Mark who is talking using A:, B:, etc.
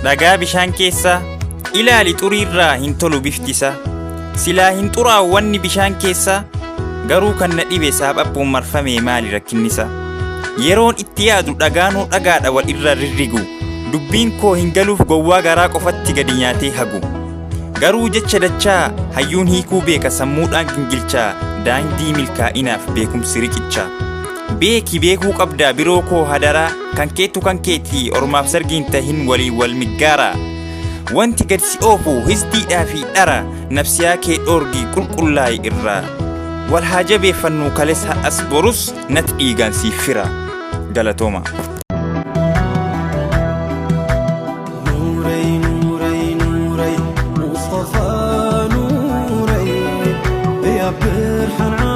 A: dhagaa bishaan keessa ilaali xuriirraa hin tolu biftisa silaa hin xuraawwanni bishaan keessa garuu kan na dhibe saaphabbuun marfame maali rakkinnisa yeroon itti yaadu dhagaanuu dhagaadha wal irra rirrigu dubbiin koo hin galuuf gowwaa garaa qofatti gadi nyaatee hagu garuu jecha dachaa hayyuun hiikuu beeka sammuudhaan gingilchaa daandii milkaa'inaaf beekumsi riqichaa beeki beekuu qabdaa biroo koo hadaraa kan keetii ormaaf sargiin tahin walii wal miggaaraa wanti gad si oofu hisdiidhaa fi dhara nafsiyaa kee dhoorgii qulqullaa'e irraa wal haa jabeeffannuu kales ha'as borus nat dhiigaan siif fira galatooma.
B: مصطفى نوري يا برحان